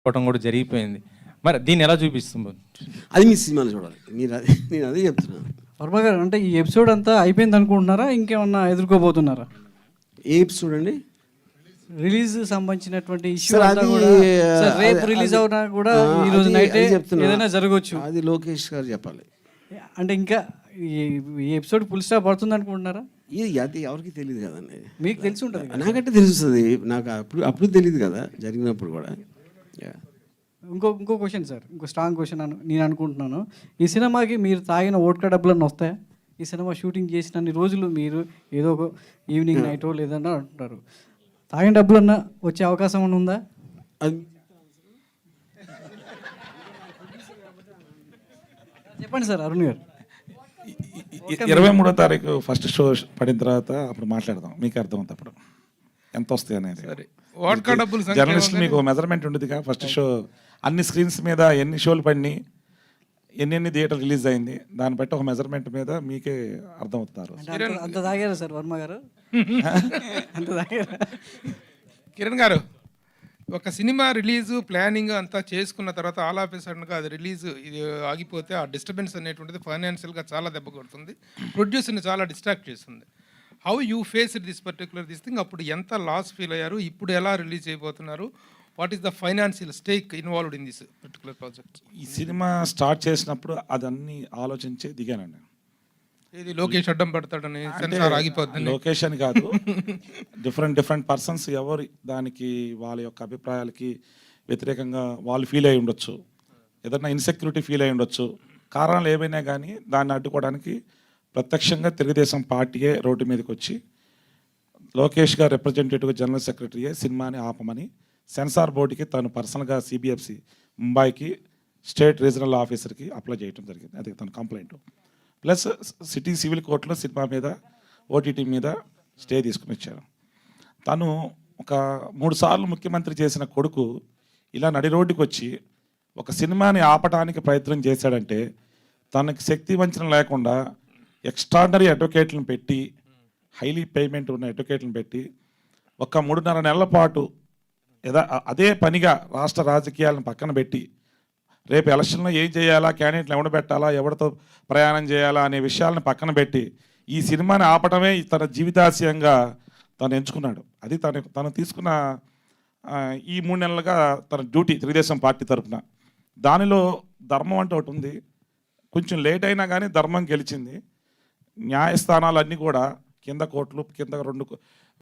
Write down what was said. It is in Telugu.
పోవటం కూడా జరిగిపోయింది. మరి దీన్ని ఎలా చూపిస్తుంది? అది మీ సినిమాలో చూడాలి. నేను అదే చెప్తున్నాను. వర్మ గారు, అంటే ఈ ఎపిసోడ్ అంతా అయిపోయింది అనుకుంటున్నారా, ఇంకేమన్నా ఎదుర్కోబోతున్నారా? ఏ ఎపిసోడ్ అండి? రిలీజ్ సంబంధించినటువంటి ఇష్యూ సార్, అంతా అది కూడా సార్ రేపు రిలీజ్ అవునా కూడా ఈ రోజు నైట్ ఏదైనా జరగవచ్చు. అది లోకేష్ గారు చెప్పాలి. అంటే ఇంకా ఈ ఎపిసోడ్ ఫుల్ స్టాప్ పడుతుంది అనుకుంటున్నారా? అది ఎవరికి తెలియదు కదండి. మీకు తెలిసి ఉంటుంది. నాకంటే తెలుస్తుంది. నాకు అప్పుడు తెలియదు కదా, జరిగినప్పుడు కూడా. ఇంకో క్వశ్చన్ సార్, ఇంకో స్ట్రాంగ్ క్వశ్చన్ నేను అనుకుంటున్నాను. ఈ సినిమాకి మీరు తాగిన ఓట్కా డబ్బులన్నీ వస్తాయా? ఈ సినిమా షూటింగ్ చేసినన్ని రోజులు మీరు ఏదో ఒక ఈవినింగ్ నైటో లేదన్నా అంటున్నారు, తాగిన డబ్బులన్నా వచ్చే అవకాశం ఏమైనా ఉందా? చెప్పండి సార్ అరుణ్ గారు. 23వ తారీఖు ఫస్ట్ షో పడిన తర్వాత అప్పుడు మాట్లాడదాం, మీకు అర్థమవుతుంది అప్పుడు ఎంత వస్తాయి అనేది. జర్నలిస్ట్ మీకు మెజర్మెంట్ ఉండదుగా. ఫస్ట్ షో అన్ని స్క్రీన్స్ మీద ఎన్ని షోలు పడినాయి, ఎన్ని థియేటర్ రిలీజ్ అయింది, దాన్ని బట్టి ఒక మెజర్మెంట్ మీద మీకే అర్థమవుతున్నారు. అంత తాగారా సార్ వర్మ గారు? అంత తాగారా? కిరణ్ గారు, ఒక సినిమా రిలీజు ప్లానింగ్ అంతా చేసుకున్న తర్వాత ఆల్ ఆఫ్ సడన్గా అది రిలీజ్ ఇది ఆగిపోతే ఆ డిస్టర్బెన్స్ అనేటువంటిది ఫైనాన్షియల్గా చాలా దెబ్బ కొడుతుంది, ప్రొడ్యూసర్ని చాలా డిస్ట్రాక్ట్ చేస్తుంది. How you face this particular thing? అప్పుడు ఎంత లాస్ ఫీల్ అయ్యారు, ఇప్పుడు ఎలా రిలీజ్ అయిపోతున్నారు, what is the financial stake involved in this particular project? ఈ సినిమా స్టార్ట్ చేసినప్పుడు అదన్నీ ఆలోచించే దిగానండి. ఇది లోకేష్ అడ్డం పడతాడని సెన్సార్ ఆగిపోతుంది. లోకేష్ అని కాదు, డిఫరెంట్ పర్సన్స్ ఎవరు దానికి వాళ్ళ యొక్క అభిప్రాయాలకి వ్యతిరేకంగా వాళ్ళు ఫీల్ అయి ఉండొచ్చు, ఏదైనా ఇన్సెక్యూరిటీ ఫీల్ అయి ఉండొచ్చు. కారణాలు ఏమైనా కానీ దాన్ని అడ్డుకోవడానికి ప్రత్యక్షంగా తెలుగుదేశం పార్టీయే రోడ్డు మీదకి వచ్చి లోకేష్ గారు రిప్రజెంటేటివ్ జనరల్ సెక్రటరీయే సినిమాని ఆపమని సెన్సార్ బోర్డుకి తను పర్సనల్గా సిబిఎఫ్సి ముంబైకి స్టేట్ రీజనల్ ఆఫీసర్కి అప్లై చేయడం జరిగింది. అది తన కంప్లైంట్. ప్లస్ సిటీ సివిల్ కోర్టులో సినిమా మీద ఓటీటీ మీద స్టే తీసుకుని వచ్చారు. తను ఒక 3 సార్లు ముఖ్యమంత్రి చేసిన కొడుకు ఇలా నడి రోడ్డుకి వచ్చి ఒక సినిమాని ఆపడానికి ప్రయత్నం చేశాడంటే తనకి శక్తి వంచన లేకుండా ఎక్స్ట్రాడినరీ అడ్వకేట్లను పెట్టి, హైలీ పేమెంట్ ఉన్న అడ్వకేట్లను పెట్టి ఒక 3.5 నెలల పాటు అదే పనిగా రాష్ట్ర రాజకీయాలను పక్కన పెట్టి రేపు ఎలక్షన్లో ఏం చేయాలా, క్యాండిడేట్లు ఎవడ పెట్టాలా, ఎవరితో ప్రయాణం చేయాలా అనే విషయాలను పక్కన పెట్టి ఈ సినిమాని ఆపటమే తన జీవితాశయంగా తను ఎంచుకున్నాడు. అది తను తీసుకున్న ఈ 3 నెలలుగా తన డ్యూటీ తెలుగుదేశం పార్టీ తరఫున. దానిలో ధర్మం అంటే ఒకటి ఉంది. కొంచెం లేట్ అయినా కానీ ధర్మం గెలిచింది. న్యాయస్థానాలన్నీ కూడా కింద కోర్టులు, కింద